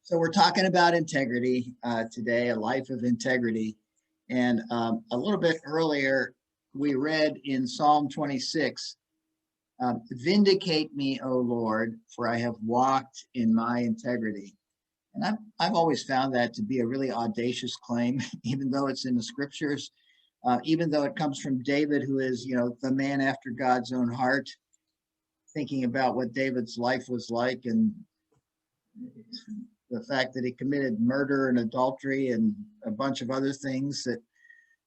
So we're talking about integrity today, a life of integrity. And a little bit earlier, we read in Psalm 26, vindicate me, O Lord, for I have walked in my integrity. And I've always found that to be a really audacious claim, even though it's in the scriptures, even though it comes from David, who is, the man after God's own heart, thinking about what David's life was like and the fact that he committed murder and adultery and a bunch of other things that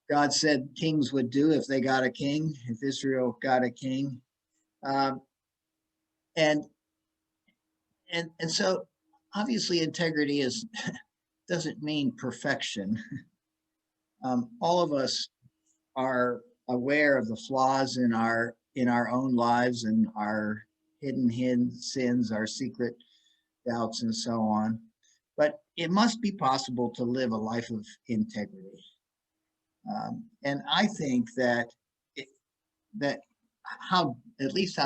God said kings would do if they got a king, if Israel got a king. And so obviously integrity doesn't mean perfection. All of us are aware of the flaws in our own lives and our hidden sins, our secret doubts, and so on. But it must be possible to live a life of integrity. And I think that how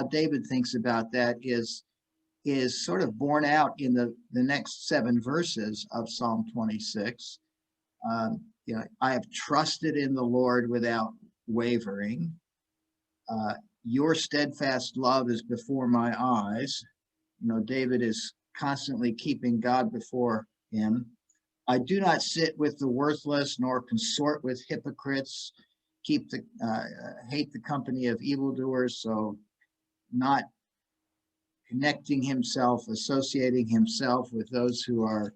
David thinks about that is sort of borne out in the next 7 verses of Psalm 26. I have trusted in the Lord without wavering. Your steadfast love is before my eyes. David is constantly keeping God before him. I do not sit with the worthless, nor consort with hypocrites. Hate the company of evildoers, so not connecting himself, associating himself with those who are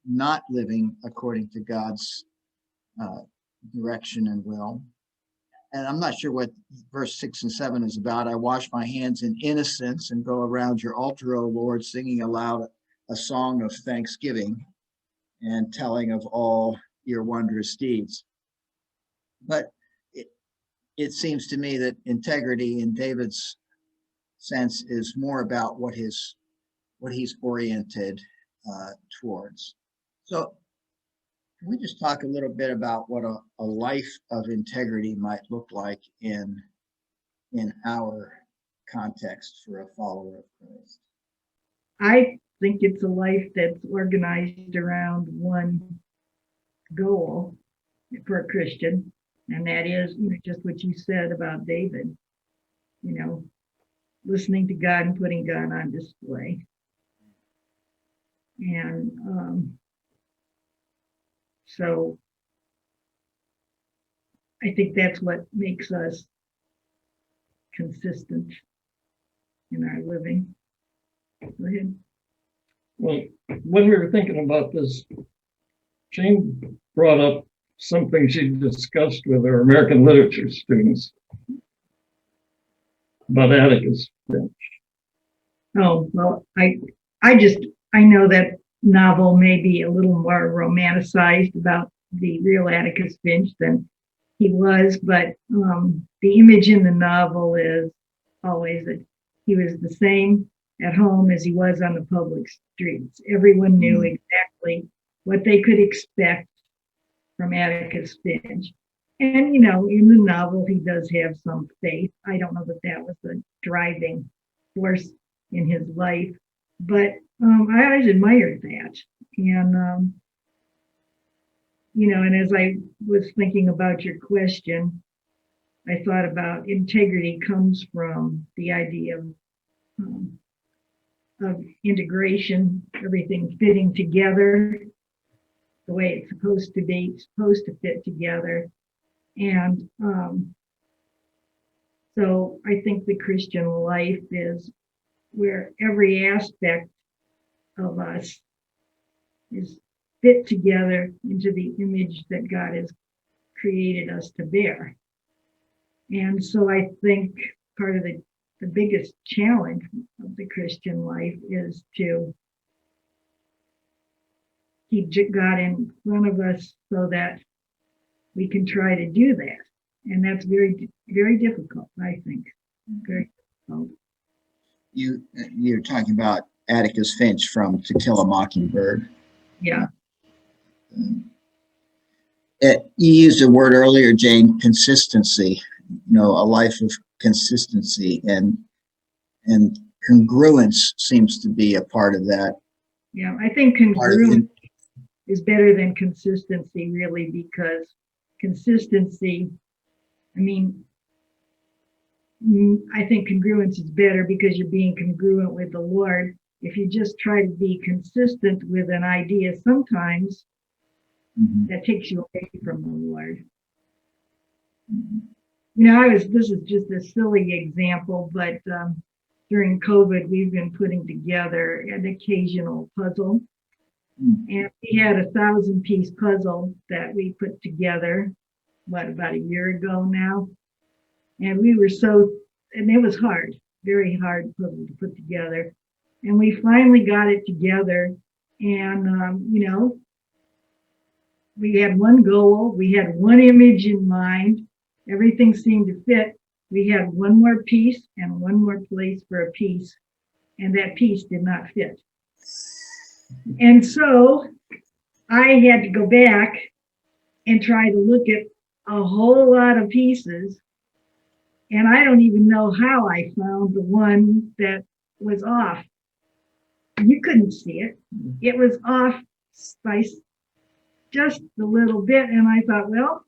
not living according to God's direction and will. And I'm not sure what verse 6 and 7 is about. I wash my hands in innocence and go around your altar, O Lord, singing aloud a song of thanksgiving and telling of all your wondrous deeds. But it seems to me that integrity in David's sense is more about what he's oriented towards. So can we just talk a little bit about what a life of integrity might look like in our context for a follower of Christ? I think it's a life that's organized around one goal for a Christian, and that is just what you said about David, listening to God and putting God on display. And so I think that's what makes us consistent in our living. Go ahead. Well, when we were thinking about this, Jane brought up something she discussed with her American literature students about Atticus Finch. Oh, well, I know that novel may be a little more romanticized about the real Atticus Finch than he was, but the image in the novel is always that he was the same at home as he was on the public streets. Everyone knew exactly what they could expect from Atticus Finch. And, in the novel, he does have some faith. I don't know that was the driving force in his life, but I always admired that. And, and as I was thinking about your question, I thought about integrity comes from the idea of integration, everything fitting together the way it's supposed to be, supposed to fit together. And so I think the Christian life is where every aspect of us is fit together into the image that God has created us to bear. And so I think part of the biggest challenge of the Christian life is to keep God in front of us so that we can try to do that. And that's very, very difficult, I think. Very difficult. You're talking about Atticus Finch from To Kill a Mockingbird. Yeah. You used a word earlier, Jane, consistency. A life of consistency and congruence seems to be a part of that. Yeah, I think part of congruent is better than consistency, really, because consistency, I mean, I think congruence is better because you're being congruent with the Lord. If you just try to be consistent with an idea, sometimes that takes you away from the Lord. You know, this is just a silly example, but during COVID, we've been putting together an occasional puzzle. And we had a 1,000-piece puzzle that we put together, about a year ago now. And and it was hard, very hard puzzle to put together. And we finally got it together. And, you know, we had one goal, we had one image in mind, everything seemed to fit. We had one more piece and one more place for a piece, and that piece did not fit. And so I had to go back and try to look at a whole lot of pieces. And I don't even know how I found the one that was off. You couldn't see it. It was off by just a little bit. And I thought, well,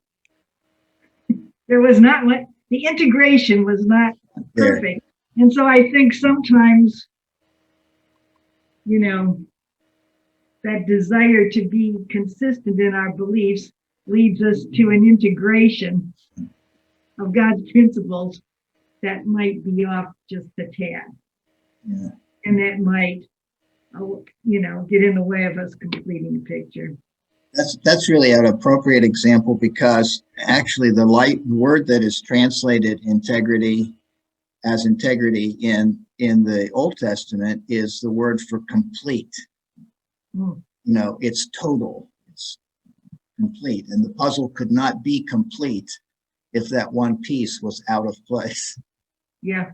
there was not what the integration was not perfect. And so I think sometimes, you know, that desire to be consistent in our beliefs leads us to an integration of God's principles that might be off just a tad. Yeah. And that might, you know, get in the way of us completing the picture. That's really an appropriate example, because actually the word that is translated integrity as integrity in the Old Testament is the word for complete. You know, it's total, it's complete, and the puzzle could not be complete if that one piece was out of place. Yeah.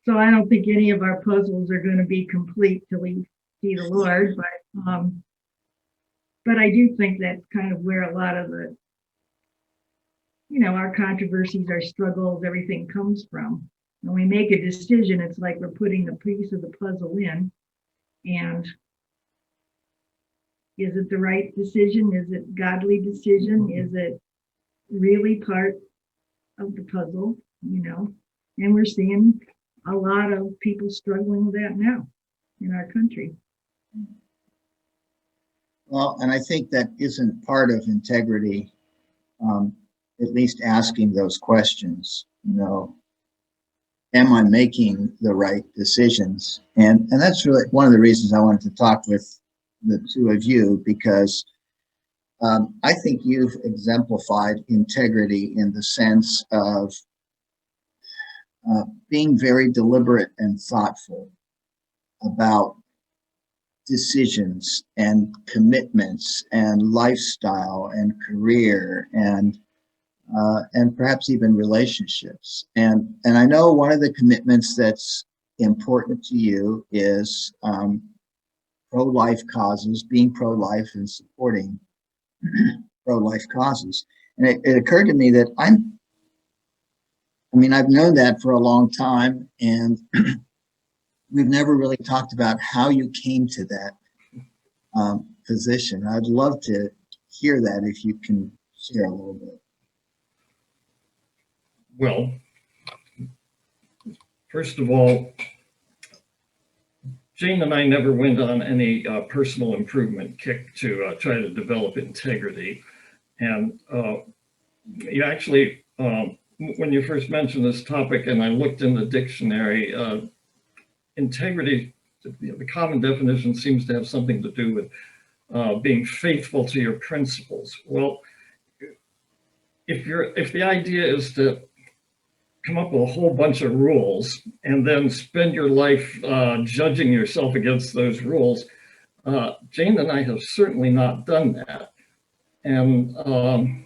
So I don't think any of our puzzles are going to be complete till we see the Lord, but I do think that's kind of where a lot of the, you know, our controversies, our struggles, everything comes from. When we make a decision, it's like we're putting a piece of the puzzle in, and is it the right decision? Is it godly decision? Is it really part of the puzzle? You know, and we're seeing a lot of people struggling with that now in our country. Well, and I think that isn't part of integrity, at least asking those questions, you know, am I making the right decisions? And that's really one of the reasons I wanted to talk with the two of you, because I think you've exemplified integrity in the sense of being very deliberate and thoughtful about decisions and commitments and lifestyle and career and perhaps even relationships. And I know one of the commitments that's important to you is pro-life causes, being pro-life and supporting pro-life causes. And it occurred to me that I've known that for a long time, and we've never really talked about how you came to that position. I'd love to hear that, if you can share a little bit. Well, first of all, Jane and I never went on any personal improvement kick to try to develop integrity. And you actually, when you first mentioned this topic and I looked in the dictionary, integrity, the common definition seems to have something to do with being faithful to your principles. Well, if the idea is to come up with a whole bunch of rules and then spend your life judging yourself against those rules, Jane and I have certainly not done that. And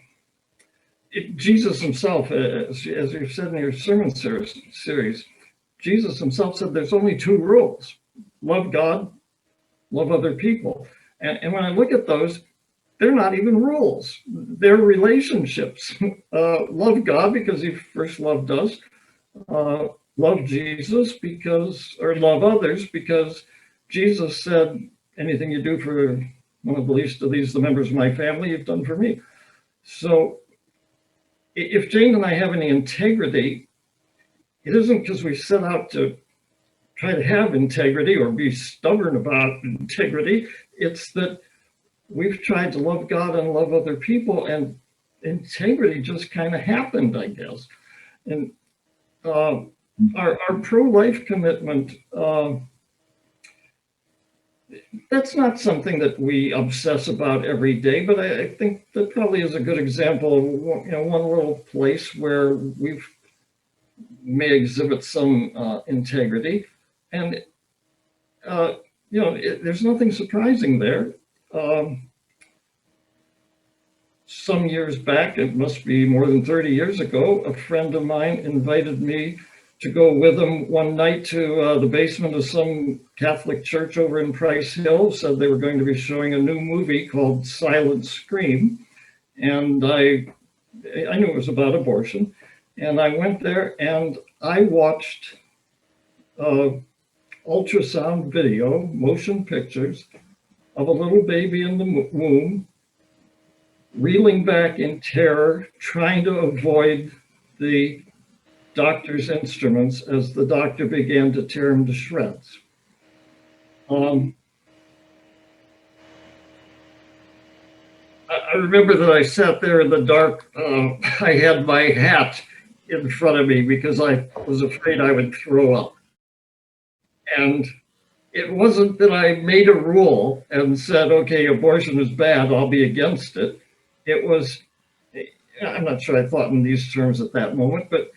Jesus himself, as you've said in your sermon series, Jesus himself said there's only two rules: love God, love other people. And when I look at those, they're not even rules. They're relationships. Love God because he first loved us. Love Jesus or love others because Jesus said, anything you do for one of the least of these, the members of my family, you've done for me. So if Jane and I have any integrity, it isn't because we set out to try to have integrity or be stubborn about integrity. It's that we've tried to love God and love other people, and integrity just kind of happened, I guess. And our pro-life commitment, that's not something that we obsess about every day, but I think that probably is a good example of one little place where we may exhibit some integrity. And there's nothing surprising there. Some years back, it must be more than 30 years ago, a friend of mine invited me to go with him one night to the basement of some Catholic church over in Price Hill. Said they were going to be showing a new movie called Silent Scream. And I knew it was about abortion. And I went there and I watched ultrasound video, motion pictures of a little baby in the womb, reeling back in terror, trying to avoid the doctor's instruments as the doctor began to tear him to shreds. I remember that I sat there in the dark. I had my hat in front of me because I was afraid I would throw up. And it wasn't that I made a rule and said, okay, abortion is bad, I'll be against it. It was, I'm not sure I thought in these terms at that moment, but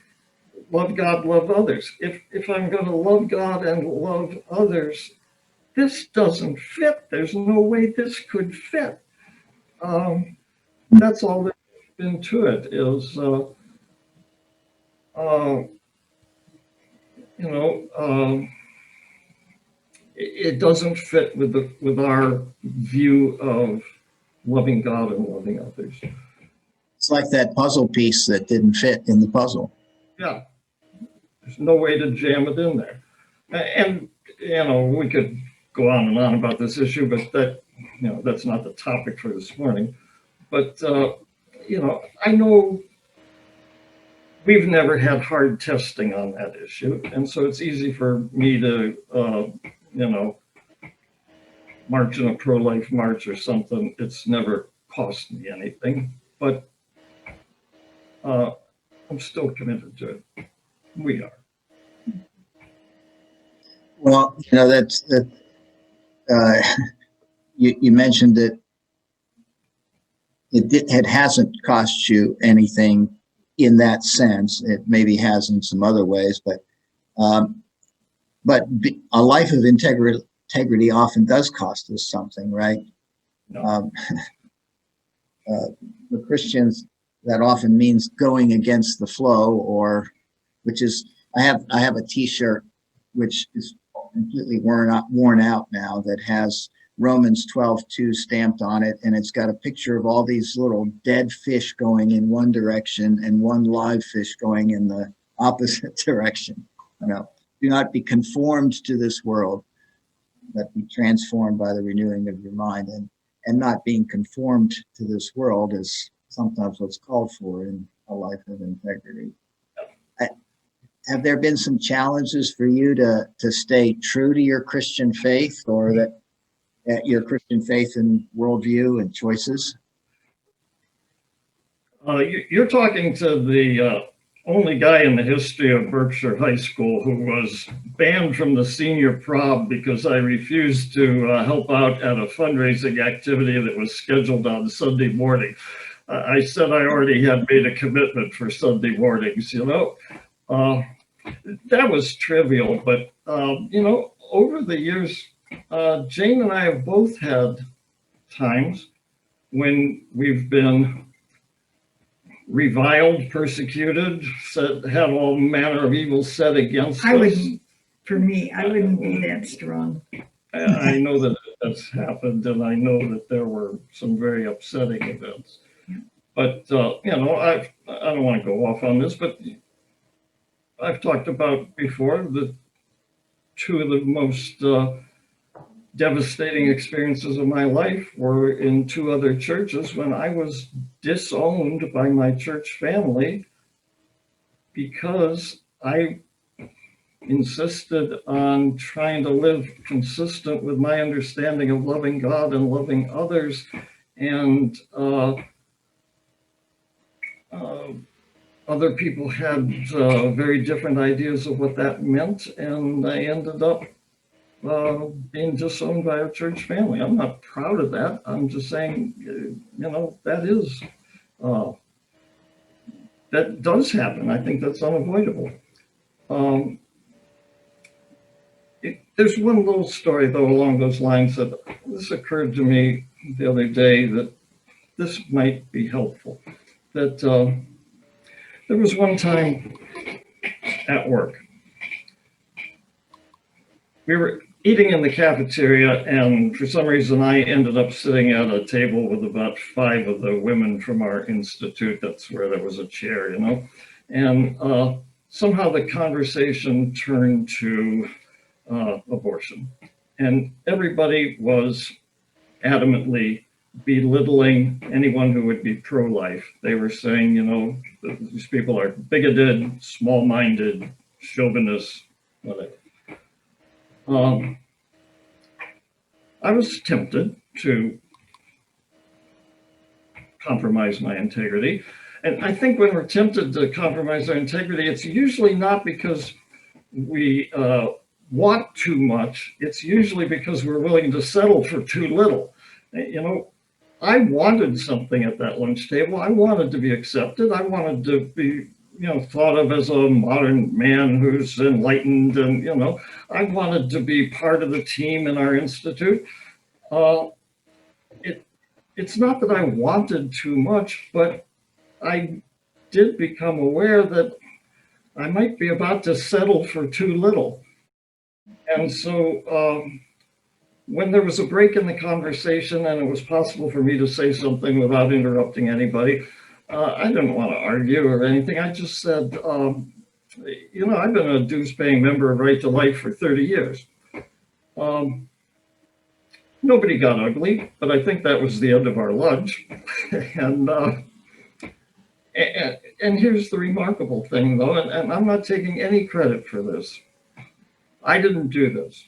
love God, love others. If I'm going to love God and love others, this doesn't fit. There's no way this could fit. That's all there's been to it is, it doesn't fit with our view of loving God and loving others. It's like that puzzle piece that didn't fit in the puzzle. Yeah, there's no way to jam it in there. And, we could go on and on about this issue, but that's not the topic for this morning. But, I know we've never had hard testing on that issue. And so it's easy for me to, march in a pro-life march or something. It's never cost me anything, but I'm still committed to it. We are. Well, you mentioned that it hasn't cost you anything in that sense. It maybe has in some other ways, but a life of integrity often does cost us something, right? No. For Christians, that often means going against the flow, which is, I have a T-shirt which is completely worn out now that has Romans 12:2 stamped on it, and it's got a picture of all these little dead fish going in one direction and one live fish going in the opposite direction. Do not be conformed to this world, but be transformed by the renewing of your mind. And not being conformed to this world is sometimes what's called for in a life of integrity. Have there been some challenges for you to stay true to your Christian faith, or that your Christian faith and worldview and choices? You're talking to the only guy in the history of Berkshire High School who was banned from the senior prom because I refused to help out at a fundraising activity that was scheduled on Sunday morning. I said I already had made a commitment for Sunday mornings, that was trivial, but, over the years, Jane and I have both had times when we've been reviled, persecuted, had all manner of evil said against us. I wouldn't be that strong. I know that that's happened, and I know that there were some very upsetting events. But, I don't want to go off on this, but I've talked about before the two of the most devastating experiences of my life were in two other churches when I was disowned by my church family because I insisted on trying to live consistent with my understanding of loving God and loving others. And other people had very different ideas of what that meant. And I ended up being disowned by a church family. I'm not proud of that. I'm just saying, that does happen. I think that's unavoidable. There's one little story, though, along those lines that this occurred to me the other day that this might be helpful. That there was one time at work. We were eating in the cafeteria, and for some reason I ended up sitting at a table with about 5 of the women from our institute. That's where there was a chair, and somehow the conversation turned to abortion, and everybody was adamantly belittling anyone who would be pro-life. They were saying, these people are bigoted, small-minded, chauvinists, whatever. I was tempted to compromise my integrity. And I think when we're tempted to compromise our integrity, it's usually not because we want too much. It's usually because we're willing to settle for too little. I wanted something at that lunch table. I wanted to be accepted. I wanted to be thought of as a modern man who's enlightened, and I wanted to be part of the team in our institute. It's not that I wanted too much, but I did become aware that I might be about to settle for too little. And so when there was a break in the conversation and it was possible for me to say something without interrupting anybody, I didn't want to argue or anything. I just said, I've been a dues-paying member of Right to Life for 30 years. Nobody got ugly, but I think that was the end of our lunch. and here's the remarkable thing, though, and I'm not taking any credit for this. I didn't do this.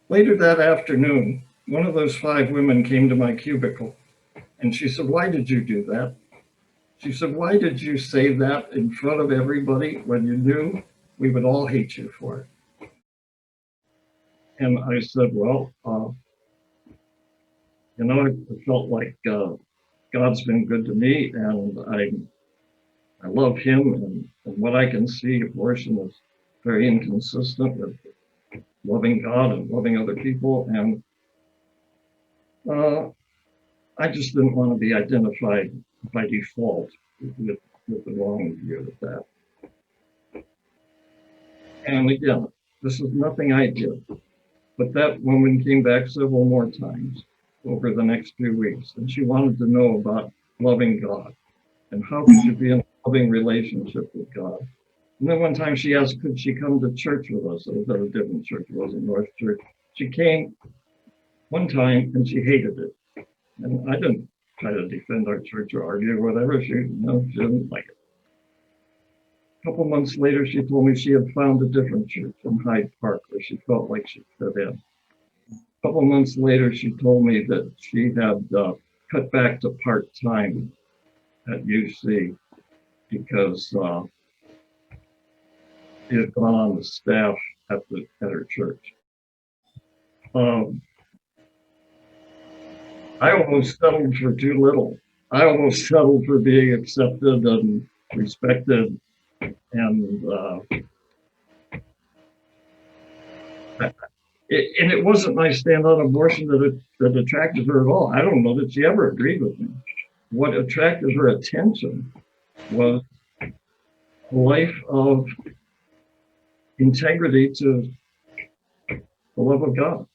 Later that afternoon, one of those 5 women came to my cubicle. And she said, "Why did you do that?" She said, "Why did you say that in front of everybody when you knew we would all hate you for it?" And I said, "Well, I felt like God's been good to me, and I love Him, and what I can see, abortion is very inconsistent with loving God and loving other people, and I just didn't want to be identified by default with the wrong view of that." And again, this is nothing I did, but that woman came back several more times over the next few weeks, and she wanted to know about loving God and how could you be in a loving relationship with God. And then one time she asked, could she come to church with us? It was at a different church, it wasn't North Church. She came one time and she hated it. And I didn't try to defend our church or argue or whatever. She didn't like it. A couple months later, she told me she had found a different church in Hyde Park where she felt like she fit in. A couple months later, she told me that she had cut back to part-time at UC because she had gone on the staff at her church. I almost settled for too little. I almost settled for being accepted and respected, and it wasn't my stand on abortion that attracted her at all. I don't know that she ever agreed with me. What attracted her attention was a life of integrity to the love of God.